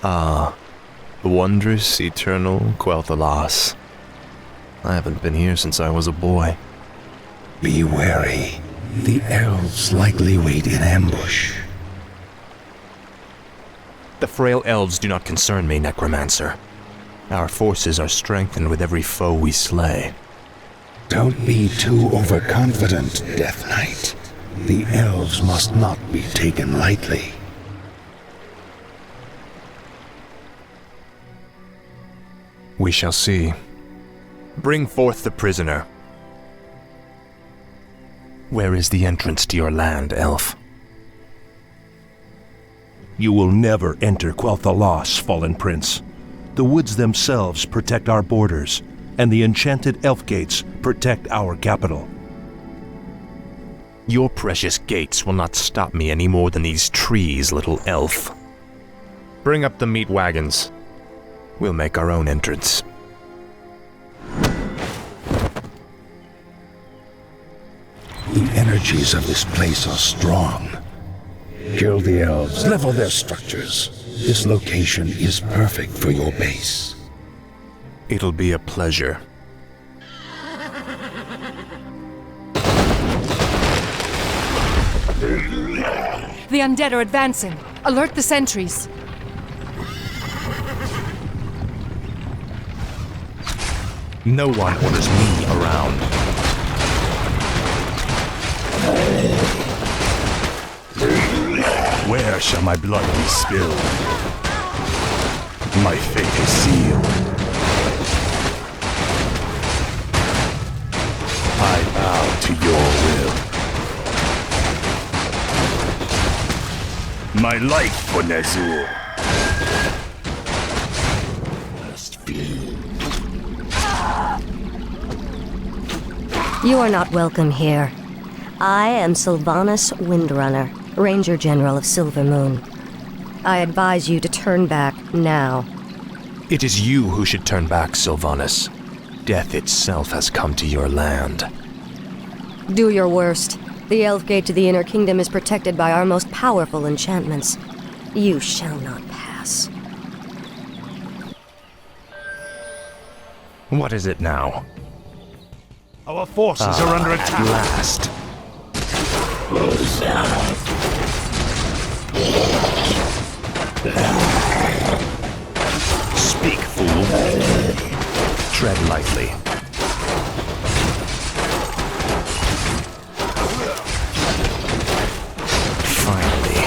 Ah, the wondrous, eternal Quel'Thalas. I haven't been here since I was a boy. Be wary. The elves likely wait in ambush. The frail elves do not concern me, Necromancer. Our forces are strengthened with every foe we slay. Don't be too overconfident, Death Knight. The elves must not be taken lightly. We shall see. Bring forth the prisoner. Where is the entrance to your land, elf? You will never enter Quel'Thalas, Fallen Prince. The woods themselves protect our borders, and the enchanted elf gates protect our capital. Your precious gates will not stop me any more than these trees, little elf. Bring up the meat wagons. We'll make our own entrance. The energies of this place are strong. Kill the elves, level their structures. This location is perfect for your base. It'll be a pleasure. The undead are advancing. Alert the sentries. No one orders me around. Where shall my blood be spilled? My fate is sealed. I bow to your will. My life for Nezur. You are not welcome here. I am Sylvanas Windrunner, Ranger General of Silver Moon. I advise you to turn back now. It is you who should turn back, Sylvanas. Death itself has come to your land. Do your worst. The Elf Gate to the Inner Kingdom is protected by our most powerful enchantments. You shall not pass. What is it now? Our forces are under attack. At last. Speak, fool. Tread lightly. Finally.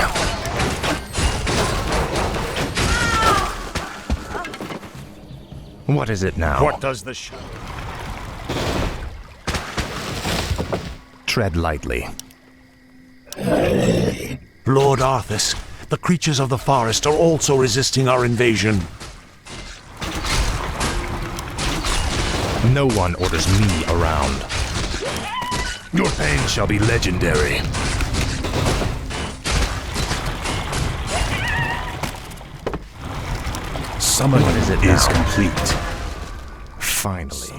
What is it now? What does the Tread lightly. Lord Arthas, the creatures of the forest are also resisting our invasion. No one orders me around. Your pain shall be legendary. Summoning is complete. Finally.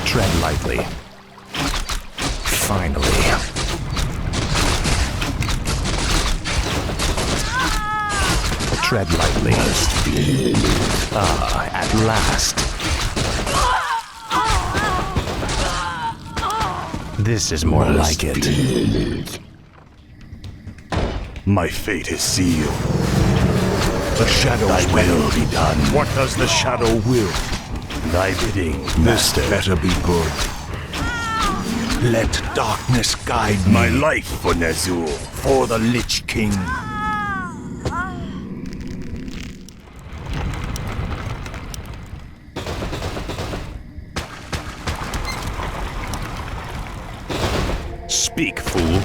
Tread lightly. Finally. Tread lightly. At last. This is more like it. My fate is sealed. The Shadow's will be done. What does the Shadow will? Thy bidding, this better be good. Let darkness guide me. My life for Nezur, for the Lich King. Speak, fool.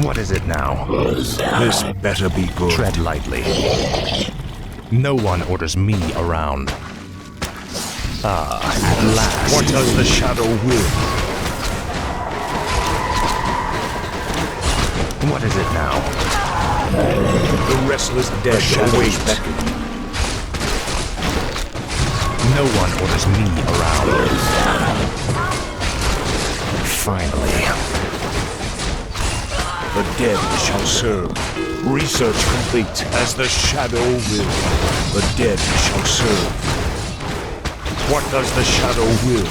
What is it now? This better be good. Tread lightly. No one orders me around. At last. What does the Shadow will? What is it now? The restless dead await. No one orders me around. Finally. The dead shall serve. Research complete as the shadow will. The dead shall serve. What does the shadow will?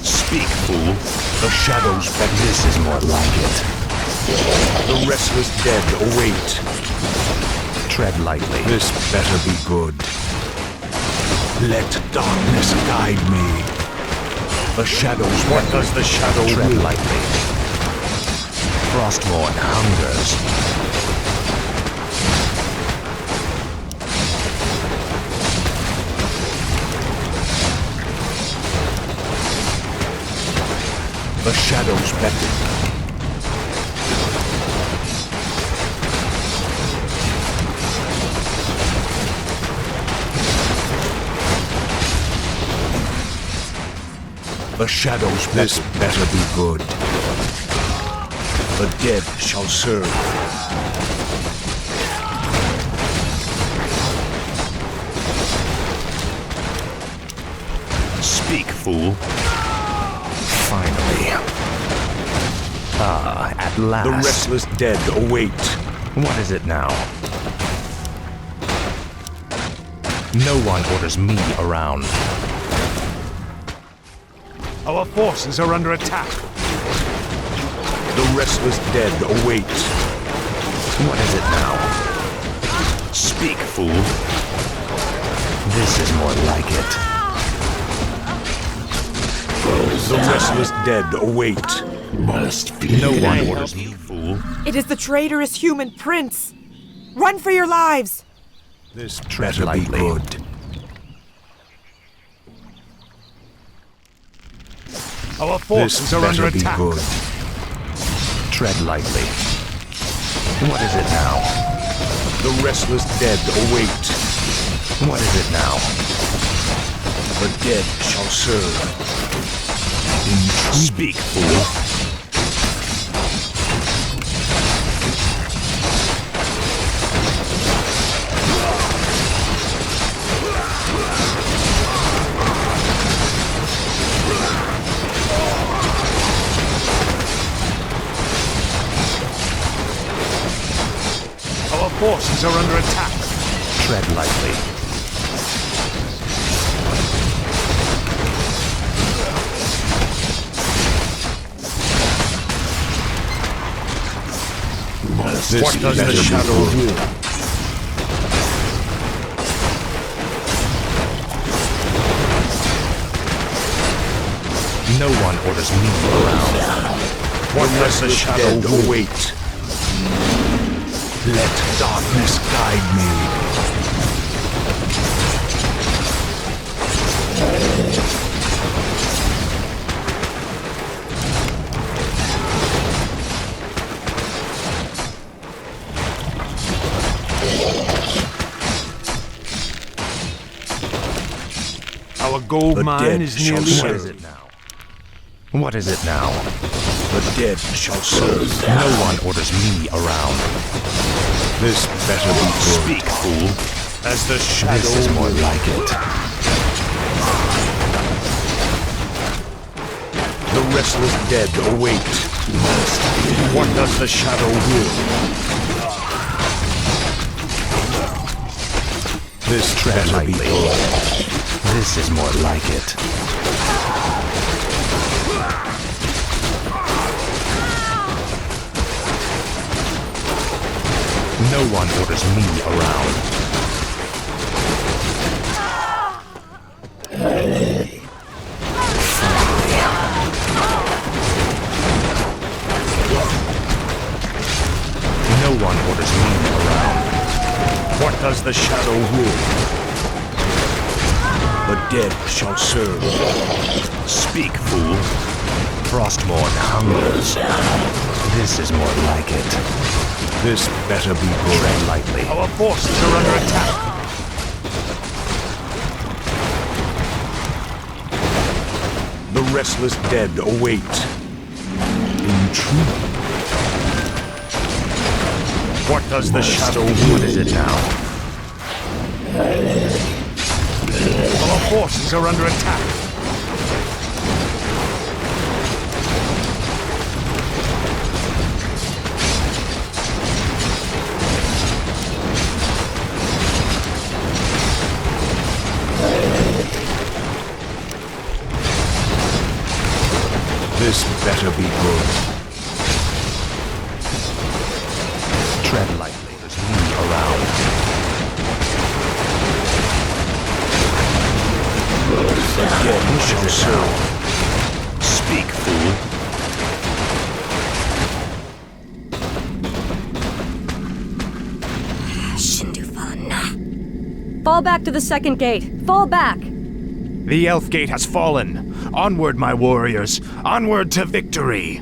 Speak, fool. The shadows beckon. This is more like it. The restless dead await. Tread lightly. This better be good. Let darkness guide me. The shadows, what does the shadow Tread will? lightly. Frostmourne hungers. The shadows beckon. The shadows, this better be good. The dead shall serve. Speak, fool. Finally. Ah, at last. The restless dead await. What is it now? No one orders me around. Our forces are under attack. The restless dead await. What is it now? Speak, fool. This is more like it. The restless dead await. No one orders me, fool. It is the traitorous human prince! Run for your lives! This Tread better be lightly. good. Our forces are under attack. Good. Tread lightly. What is it now? The restless dead await. What is it now? The dead shall serve. Speak, fool. Our forces are under attack. Tread lightly. What does the shadow will? No one orders me around. What does the shadow await? Let darkness guide me. Our gold mine is nearly What is it now? What is it now? The dead shall serve. No one orders me around. This better be good. Speak, fool. As the shadow This is more like it. The restless dead await. What does the shadow will? This Tread better be lightly. good. This is more like it. No one orders me around. No one orders me around. What does the shadow will? The dead shall serve. Speak, fool. Frostmourne hungers. This is more like it. This better be good. Tread lightly. Our forces are under attack. The restless dead await. Intrigue. What does the shadow will? What is it now? Our forces are under attack. This better be good. Tread lightly, there's me around. Again shall serve. Speak, fool. Fall back to the second gate. Fall back! The elf gate has fallen. Onward, my warriors. Onward to victory.